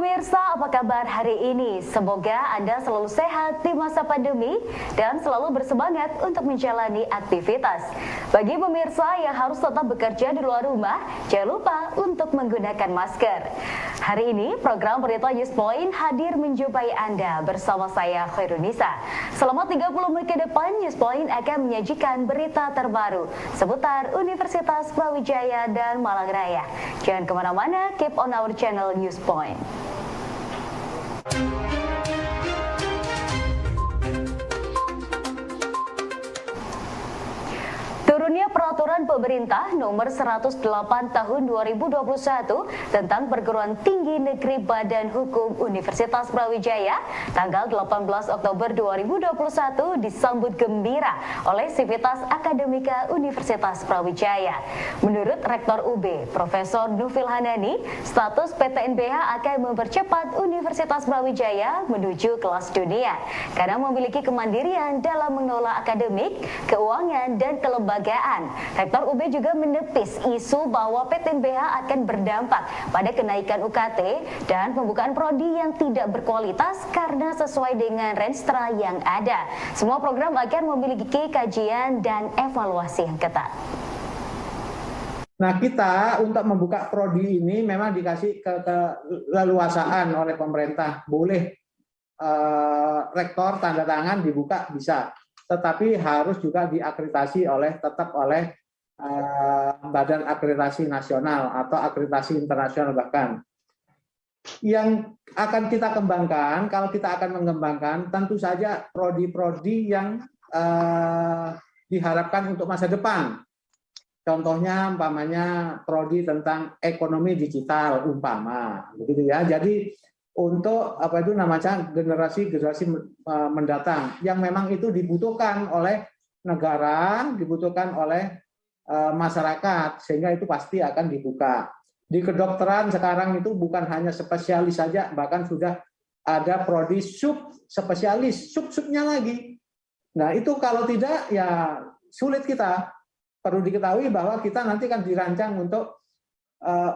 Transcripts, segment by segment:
Pemirsa, apa kabar hari ini? Semoga Anda selalu sehat di masa pandemi dan selalu bersemangat untuk menjalani aktivitas. Bagi pemirsa yang harus tetap bekerja di luar rumah, jangan lupa untuk menggunakan masker. Hari ini, program Berita News Point hadir menjumpai Anda bersama saya, Khairunisa. Selama 30 menit ke depan, News Point akan menyajikan berita terbaru seputar Universitas Brawijaya dan Malang Raya. Jangan kemana-mana, keep on our channel News Point. Turunnya peraturan pemerintah nomor 108 tahun 2021 tentang perguruan tinggi negeri Badan Hukum Universitas Brawijaya tanggal 18 Oktober 2021 disambut gembira oleh Sivitas Akademika Universitas Brawijaya. Menurut Rektor UB, Profesor Nufil Hanani, status PTNBH akan mempercepat Universitas Brawijaya menuju kelas dunia karena memiliki kemandirian dalam mengelola akademik, keuangan, dan kelembagaan. Rektor UB juga menepis isu bahwa PTNBH akan berdampak pada kenaikan UKT dan pembukaan prodi yang tidak berkualitas karena sesuai dengan renstra yang ada. Semua program akan memiliki kajian dan evaluasi yang ketat. Nah, kita untuk membuka prodi ini memang dikasih keleluasaan oleh pemerintah. Boleh rektor tanda tangan dibuka bisa. Tetapi harus juga diakreditasi tetap oleh Badan Akreditasi Nasional atau akreditasi internasional bahkan. Yang akan kita kembangkan, kalau kita akan mengembangkan, tentu saja prodi-prodi yang diharapkan untuk masa depan. Contohnya umpamanya prodi tentang ekonomi digital begitu ya. Jadi untuk generasi mendatang yang memang itu dibutuhkan oleh negara, dibutuhkan oleh masyarakat, sehingga itu pasti akan dibuka. Di kedokteran sekarang itu bukan hanya spesialis saja, bahkan sudah ada prodi subspesialis, sub-subnya lagi. Nah, itu kalau tidak ya sulit kita. Perlu diketahui bahwa kita nanti kan dirancang untuk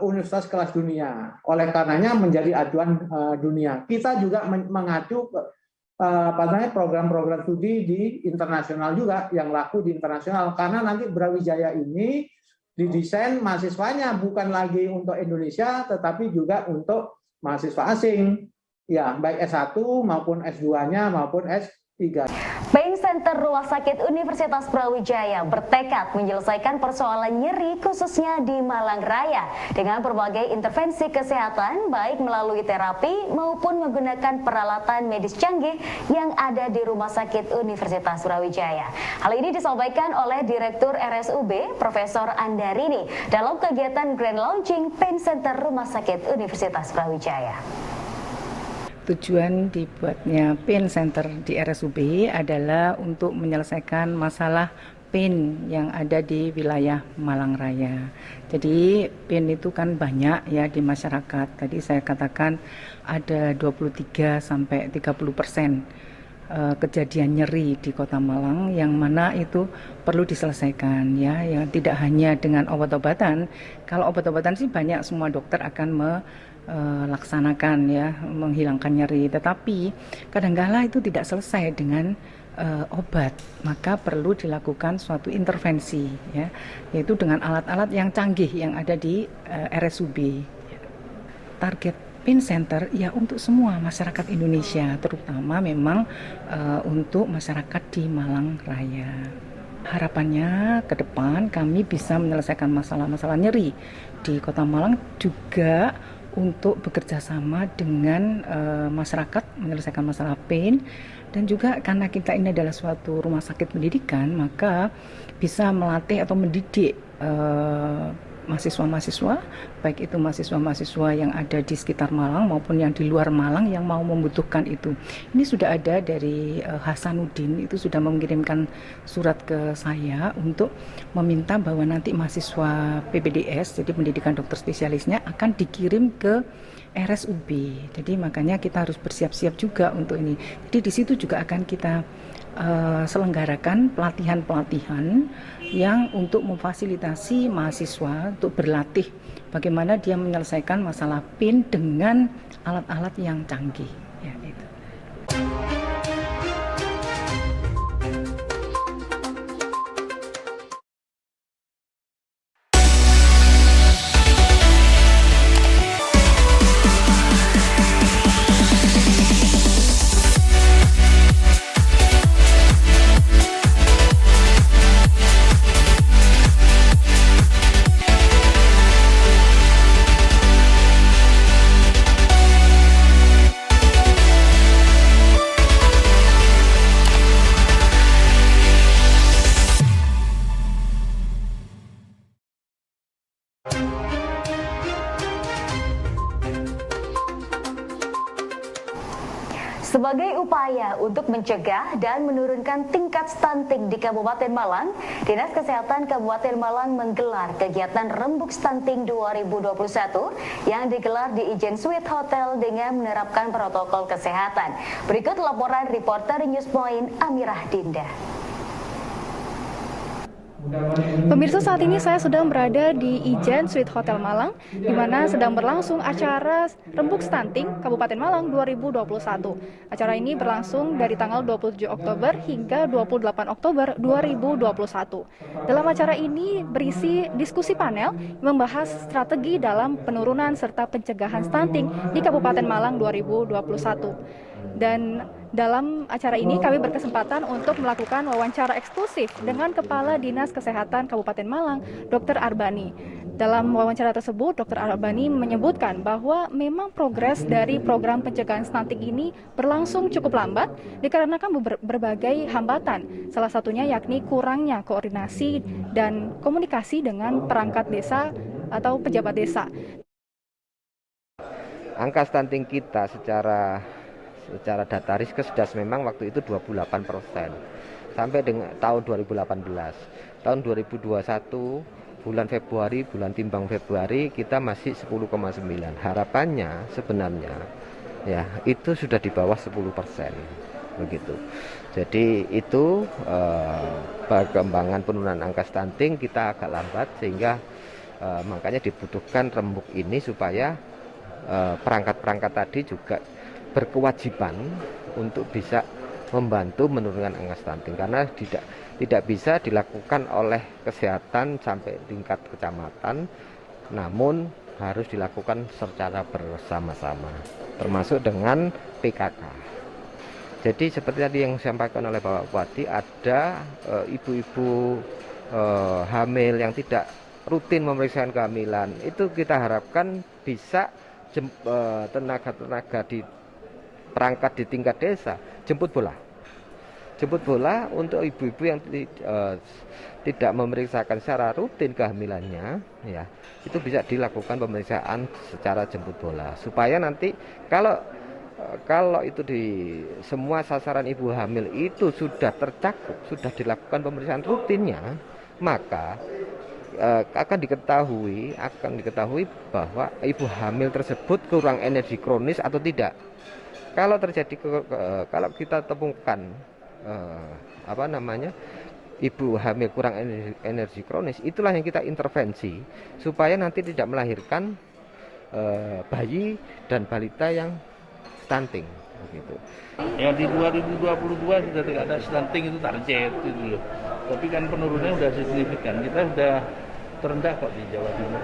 universitas kelas dunia. Oleh karenanya menjadi acuan dunia. Kita juga mengacu program-program studi di internasional juga yang laku di internasional. Karena nanti Brawijaya ini didesain mahasiswanya bukan lagi untuk Indonesia, tetapi juga untuk mahasiswa asing. Ya, baik S1 maupun S2-nya maupun S3. Pain Center Rumah Sakit Universitas Brawijaya bertekad menyelesaikan persoalan nyeri khususnya di Malang Raya dengan berbagai intervensi kesehatan baik melalui terapi maupun menggunakan peralatan medis canggih yang ada di Rumah Sakit Universitas Brawijaya. Hal ini disampaikan oleh Direktur RSUB Profesor Andarini dalam kegiatan Grand Launching Pain Center Rumah Sakit Universitas Brawijaya. Tujuan dibuatnya Pain Center di RSUB adalah untuk menyelesaikan masalah pain yang ada di wilayah Malang Raya. Jadi pain itu kan banyak ya di masyarakat. Tadi saya katakan ada 23 sampai 30% kejadian nyeri di Kota Malang yang mana itu perlu diselesaikan ya, yang tidak hanya dengan obat-obatan. Kalau obat-obatan sih banyak, semua dokter akan laksanakan ya, menghilangkan nyeri, tetapi kadangkala itu tidak selesai dengan obat, maka perlu dilakukan suatu intervensi ya, yaitu dengan alat-alat yang canggih yang ada di RSUB. Target Pain Center ya untuk semua masyarakat Indonesia, terutama memang untuk masyarakat di Malang Raya. Harapannya ke depan kami bisa menyelesaikan masalah-masalah nyeri di Kota Malang, juga untuk bekerja sama dengan masyarakat menyelesaikan masalah pain, dan juga karena kita ini adalah suatu rumah sakit pendidikan, maka bisa melatih atau mendidik mahasiswa-mahasiswa, baik itu mahasiswa-mahasiswa yang ada di sekitar Malang maupun yang di luar Malang yang mau membutuhkan itu. Ini sudah ada dari Hasanuddin, itu sudah mengirimkan surat ke saya untuk meminta bahwa nanti mahasiswa PPDS, jadi pendidikan dokter spesialisnya, akan dikirim ke RSUB. Jadi makanya kita harus bersiap-siap juga untuk ini. Jadi di situ juga akan kita selenggarakan pelatihan-pelatihan yang untuk memfasilitasi mahasiswa untuk berlatih bagaimana dia menyelesaikan masalah PIN dengan alat-alat yang canggih. Ya, itu. Sebagai upaya untuk mencegah dan menurunkan tingkat stunting di Kabupaten Malang, Dinas Kesehatan Kabupaten Malang menggelar kegiatan Rembuk Stunting 2021 yang digelar di Ijen Suite Hotel dengan menerapkan protokol kesehatan. Berikut laporan reporter Newspoint Amirah Dinda. Pemirsa, saat ini saya sedang berada di Ijen Suite Hotel Malang, di mana sedang berlangsung acara Rembuk Stunting Kabupaten Malang 2021. Acara ini berlangsung dari tanggal 27 Oktober hingga 28 Oktober 2021. Dalam acara ini berisi diskusi panel membahas strategi dalam penurunan serta pencegahan stunting di Kabupaten Malang 2021. Dan dalam acara ini kami berkesempatan untuk melakukan wawancara eksklusif dengan Kepala Dinas Kesehatan Kabupaten Malang, Dr. Arbani. Dalam wawancara tersebut, Dr. Arbani menyebutkan bahwa memang progres dari program pencegahan stunting ini berlangsung cukup lambat dikarenakan berbagai hambatan. Salah satunya yakni kurangnya koordinasi dan komunikasi dengan perangkat desa atau pejabat desa. Angka stunting kita secara data Riskesdas memang waktu itu 28% sampai dengan tahun 2018. Tahun 2021 bulan Februari, bulan timbang Februari kita masih 10,9. Harapannya sebenarnya ya itu sudah di bawah 10% begitu. Jadi itu perkembangan penurunan angka stunting kita agak lambat sehingga makanya dibutuhkan rembuk ini supaya perangkat-perangkat tadi juga berkewajiban untuk bisa membantu menurunkan angka stunting karena tidak bisa dilakukan oleh kesehatan sampai tingkat kecamatan, namun harus dilakukan secara bersama-sama termasuk dengan PKK. Jadi seperti tadi yang disampaikan oleh Bapak Bupati, ada ibu-ibu hamil yang tidak rutin memeriksakan kehamilan, itu kita harapkan bisa tenaga-tenaga di perangkat di tingkat desa jemput bola untuk ibu-ibu yang tidak memeriksakan secara rutin kehamilannya, ya itu bisa dilakukan pemeriksaan secara jemput bola supaya nanti kalau itu di semua sasaran ibu hamil itu sudah tercakup, sudah dilakukan pemeriksaan rutinnya, maka akan diketahui bahwa ibu hamil tersebut kurang energi kronis atau tidak. Kalau terjadi kalau kita temukan ibu hamil kurang energi kronis, itulah yang kita intervensi supaya nanti tidak melahirkan bayi dan balita yang stunting begitu. Ya di 2022 sudah tidak ada stunting itu target itu loh. Tapi kan penurunannya sudah signifikan. Kita sudah terendah kok di Jawa Timur.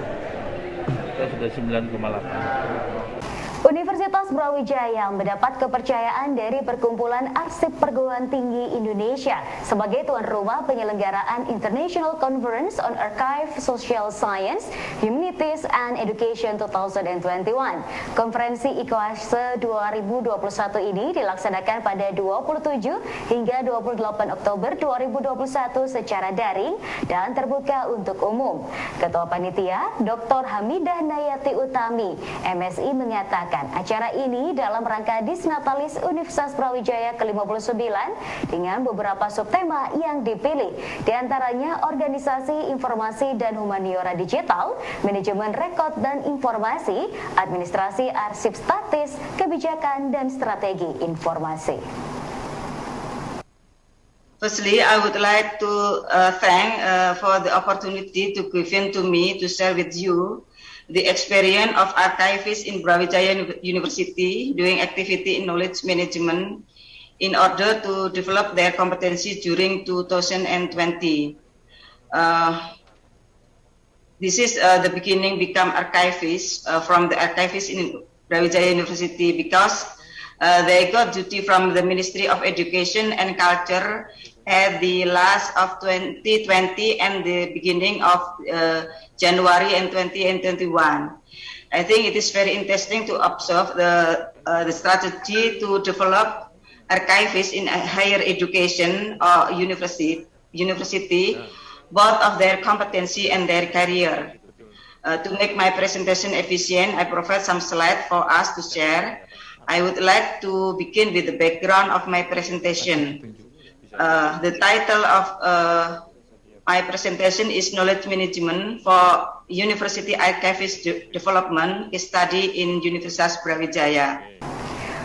Kita sudah 9,8. Universitas Brawijaya mendapat kepercayaan dari Perkumpulan Arsip Perguruan Tinggi Indonesia sebagai tuan rumah penyelenggaraan International Conference on Archive Social Science, Humanities and Education 2021. Konferensi ICOASE 2021 ini dilaksanakan pada 27 hingga 28 Oktober 2021 secara daring dan terbuka untuk umum. Ketua Panitia, Dr. Hamidah Nayati Utami, MSI mengatakan acara ini dalam rangka Disnatalis Universitas Brawijaya ke-59 dengan beberapa subtema yang dipilih, diantaranya Organisasi Informasi dan Humaniora Digital, Manajemen Rekod dan Informasi, Administrasi Arsip Statis, Kebijakan dan Strategi Informasi. Firstly, I would like to thank for the opportunity to given to me to share with you the experience of archivists in Brawijaya University doing activity in knowledge management in order to develop their competency during 2020. This is the beginning become archivist from the archivists in Brawijaya University because they got duty from the Ministry of Education and Culture at the last of 2020 and the beginning of January and 2021. I think it is very interesting to observe the strategy to develop archivists in higher education or university, both of their competency and their career. To make my presentation efficient, I provide some slides for us to share. I would like to begin with the background of my presentation. The title of my presentation is Knowledge Management for University Archivist Development, a study in Universitas Brawijaya.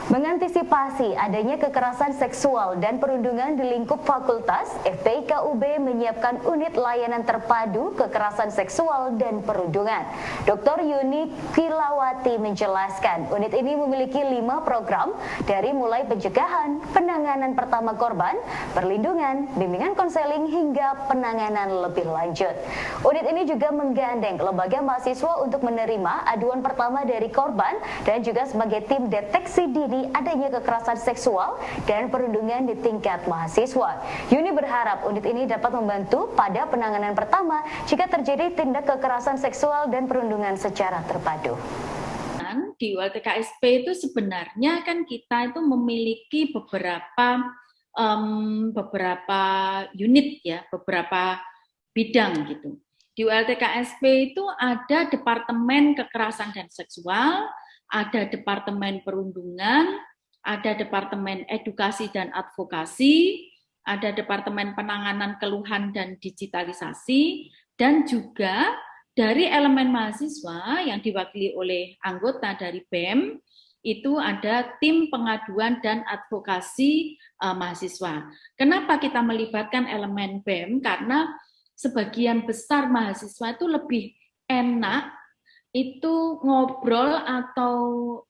Mengantisipasi adanya kekerasan seksual dan perundungan di lingkup fakultas, FPIKUB menyiapkan unit layanan terpadu kekerasan seksual dan perundungan. Dr. Yuni Kilawati menjelaskan, unit ini memiliki 5 program dari mulai pencegahan, penanganan pertama korban, perlindungan, bimbingan konseling hingga penanganan lebih lanjut. Unit ini juga menggandeng lembaga mahasiswa untuk menerima aduan pertama dari korban dan juga sebagai tim deteksi dini adanya kekerasan seksual dan perundungan di tingkat mahasiswa. Yuni berharap unit ini dapat membantu pada penanganan pertama jika terjadi tindak kekerasan seksual dan perundungan secara terpadu. Di ULTKSP itu sebenarnya kan kita itu memiliki beberapa unit ya, beberapa bidang gitu. Di ULTKSP itu ada Departemen Kekerasan dan Seksual, ada Departemen Perundungan, ada Departemen Edukasi dan Advokasi, ada Departemen Penanganan Keluhan dan Digitalisasi, dan juga dari elemen mahasiswa yang diwakili oleh anggota dari BEM, itu ada Tim Pengaduan dan Advokasi Mahasiswa. Kenapa kita melibatkan elemen BEM? Karena sebagian besar mahasiswa itu lebih enak itu ngobrol atau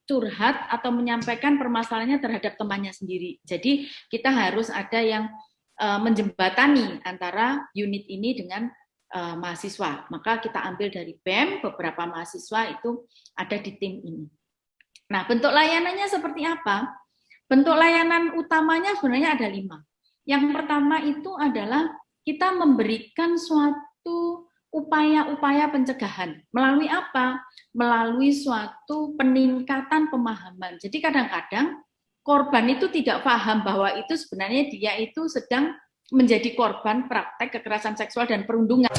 curhat atau menyampaikan permasalahannya terhadap temannya sendiri. Jadi kita harus ada yang menjembatani antara unit ini dengan mahasiswa. Maka kita ambil dari BEM, beberapa mahasiswa itu ada di tim ini. Nah, bentuk layanannya seperti apa? Bentuk layanan utamanya sebenarnya ada 5. Yang pertama itu adalah kita memberikan suatu upaya-upaya pencegahan. Melalui apa? Melalui suatu peningkatan pemahaman. Jadi kadang-kadang korban itu tidak paham bahwa itu sebenarnya dia itu sedang menjadi korban praktek kekerasan seksual dan perundungan.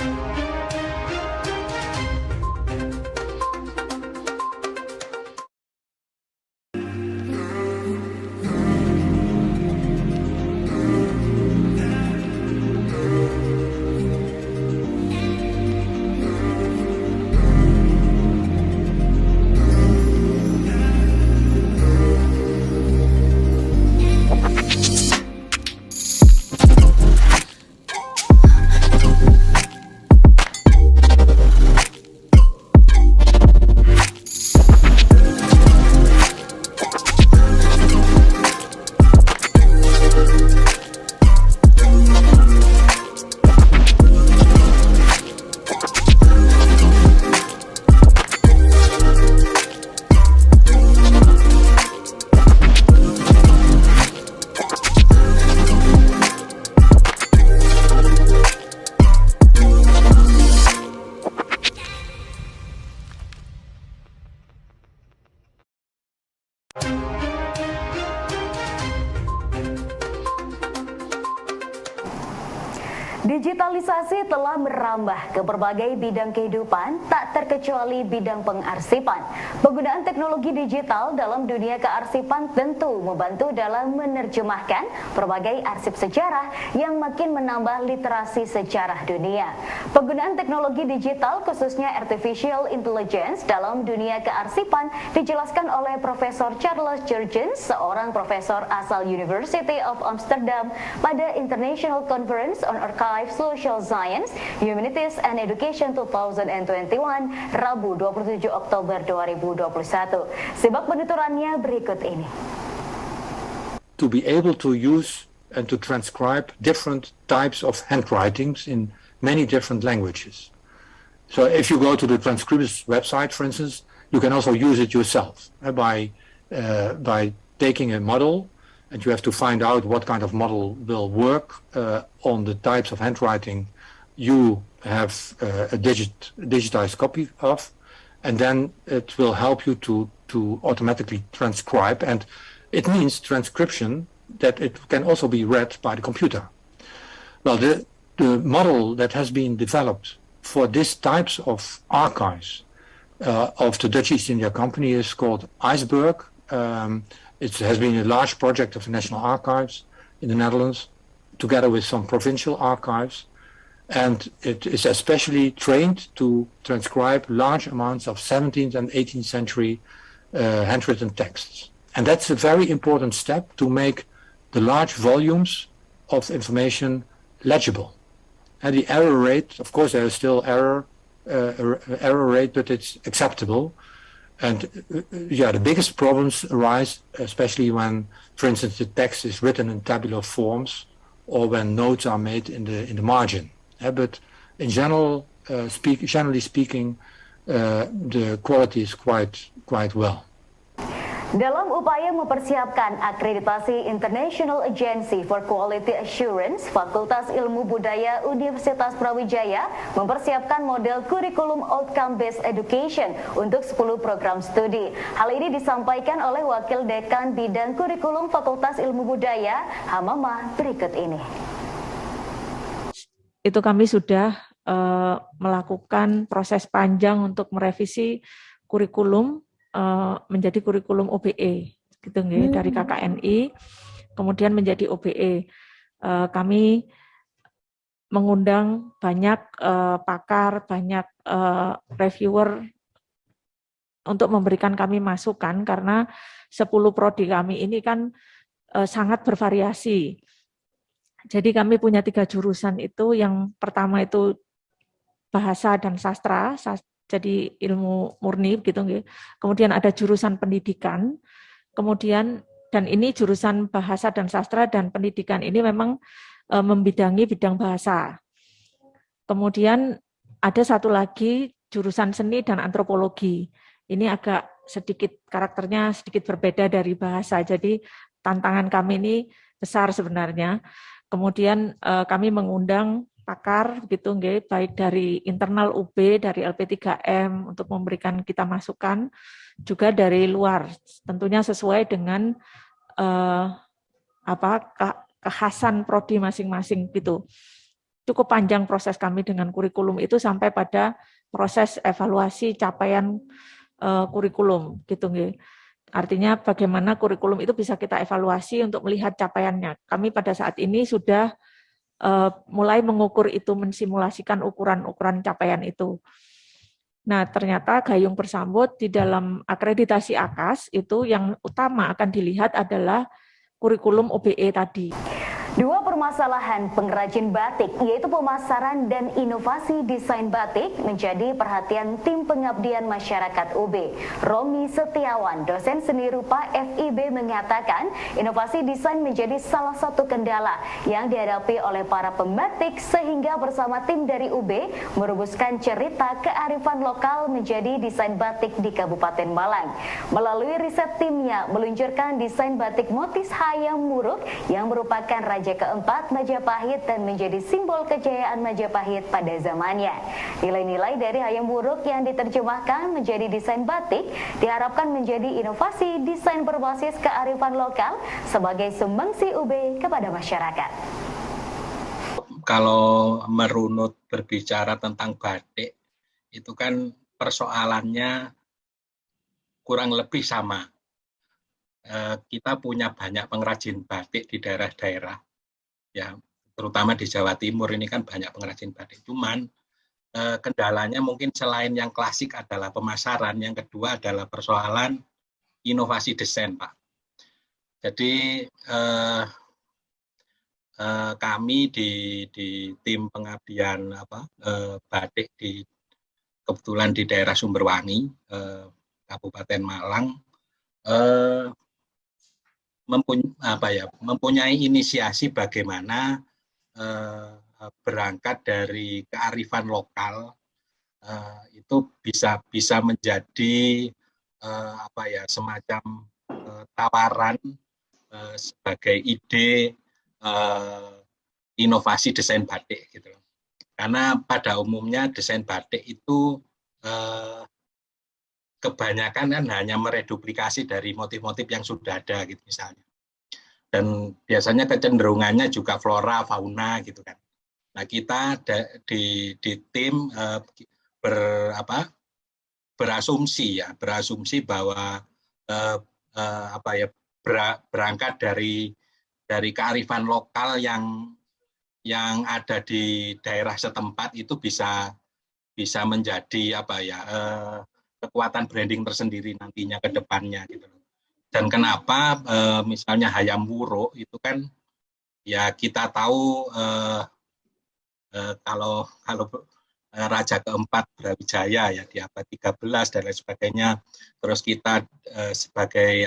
Digitalisasi telah merambah ke berbagai bidang kehidupan, tak terkecuali bidang pengarsipan. Penggunaan teknologi digital dalam dunia kearsipan tentu membantu dalam menerjemahkan berbagai arsip sejarah yang makin menambah literasi sejarah dunia. Penggunaan teknologi digital khususnya artificial intelligence dalam dunia kearsipan dijelaskan oleh Profesor Charles Jurgens, seorang profesor asal University of Amsterdam pada International Conference on Archive Social Science, Humanities and Education 2021, Rabu 27 Oktober 2021. Simak penuturannya berikut ini. To be able to use and to transcribe different types of handwritings in many different languages. So if you go to the transcriptors website, for instance, you can also use it yourself by taking a model, and you have to find out what kind of model will work on the types of handwriting you have a digitized copy of, and then it will help you to automatically transcribe, and it means transcription that it can also be read by the computer. Well, the model that has been developed for these types of archives of the Dutch East India Company is called Iceberg. It has been a large project of the National Archives in the Netherlands, together with some provincial archives, and it is especially trained to transcribe large amounts of 17th and 18th century handwritten texts. And that's a very important step to make the large volumes of information legible. And the error rate, of course, there is still error rate, but it's acceptable. And the biggest problems arise, especially when, for instance, the text is written in tabular forms, or when notes are made in the margin. But in generally speaking, the quality is quite well. Dalam upaya mempersiapkan akreditasi International Agency for Quality Assurance, Fakultas Ilmu Budaya Universitas Brawijaya mempersiapkan model kurikulum Outcome-Based Education untuk 10 program studi. Hal ini disampaikan oleh Wakil Dekan Bidang Kurikulum Fakultas Ilmu Budaya, Hamamah, berikut ini. Itu kami sudah melakukan proses panjang untuk merevisi kurikulum menjadi kurikulum OBE gitu nggih, dari KKNI kemudian menjadi OBE. Kami mengundang banyak pakar, banyak reviewer untuk memberikan kami masukan, karena 10 prodi kami ini kan sangat bervariasi. Jadi kami punya 3 jurusan itu. Yang pertama itu bahasa dan sastra, jadi ilmu murni gitu nggih. Kemudian ada jurusan pendidikan. Kemudian, dan ini jurusan bahasa dan sastra dan pendidikan ini memang membidangi bidang bahasa. Kemudian ada satu lagi jurusan seni dan antropologi. Ini agak sedikit karakternya sedikit berbeda dari bahasa. Jadi tantangan kami ini besar sebenarnya. Kemudian kami mengundang pakar gitu nggih, baik dari internal UB, dari LP3M untuk memberikan kita masukan, juga dari luar, tentunya sesuai dengan kekhasan prodi masing-masing gitu. Cukup panjang proses kami dengan kurikulum itu sampai pada proses evaluasi capaian kurikulum gitu nggih. Artinya bagaimana kurikulum itu bisa kita evaluasi untuk melihat capaiannya. Kami pada saat ini sudah mulai mengukur itu, mensimulasikan ukuran-ukuran capaian itu. Nah, ternyata gayung bersambut di dalam akreditasi AKAS itu yang utama akan dilihat adalah kurikulum OBE tadi. Dua permasalahan pengrajin batik, yaitu pemasaran dan inovasi desain batik, menjadi perhatian tim pengabdian masyarakat UB. Romi Setiawan, dosen seni rupa FIB, mengatakan inovasi desain menjadi salah satu kendala yang dihadapi oleh para pembatik, sehingga bersama tim dari UB merumuskan cerita kearifan lokal menjadi desain batik di Kabupaten Malang. Melalui riset timnya meluncurkan desain batik motif Hayam Wuruk yang merupakan Raja keempat Majapahit dan menjadi simbol kejayaan Majapahit pada zamannya. Nilai-nilai dari Hayam Wuruk yang diterjemahkan menjadi desain batik diharapkan menjadi inovasi desain berbasis kearifan lokal sebagai sumbangsi UB kepada masyarakat. kalau merunut berbicara tentang batik, itu kan persoalannya kurang lebih sama. Kita punya banyak pengrajin batik di daerah-daerah, ya, terutama di Jawa Timur ini kan banyak pengrajin batik. Cuman kendalanya mungkin selain yang klasik adalah pemasaran, yang kedua adalah persoalan inovasi desain, Pak. Jadi kami di tim pengabdian batik kebetulan di daerah Sumberwangi, Kabupaten Malang, mempunyai inisiasi bagaimana berangkat dari kearifan lokal itu bisa menjadi semacam tawaran sebagai ide inovasi desain batik gitu. Karena pada umumnya desain batik itu kebanyakan kan hanya mereduplikasi dari motif-motif yang sudah ada gitu misalnya. Dan biasanya kecenderungannya juga flora, fauna gitu kan. Nah, kita di tim berasumsi bahwa berangkat dari kearifan lokal yang ada di daerah setempat itu bisa menjadi kekuatan branding tersendiri nantinya ke depannya gitu. Dan kenapa misalnya Hayam Wuruk itu kan ya kita tahu kalau Raja keempat Brawijaya ya di abad 13 dan lain sebagainya, terus kita sebagai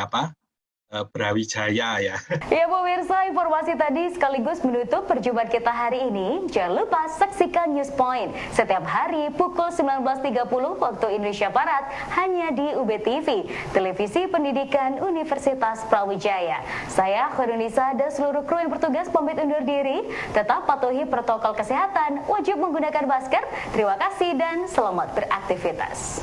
Brawijaya ya. Ya pemirsa, informasi tadi sekaligus menutup perjumpaan kita hari ini. Jangan lupa saksikan News Point setiap hari pukul 19.30 waktu Indonesia Barat hanya di UB TV, Televisi Pendidikan Universitas Brawijaya. Saya Khairunnisa dan seluruh kru yang bertugas pamit undur diri. Tetap patuhi protokol kesehatan, wajib menggunakan masker. Terima kasih dan selamat beraktivitas.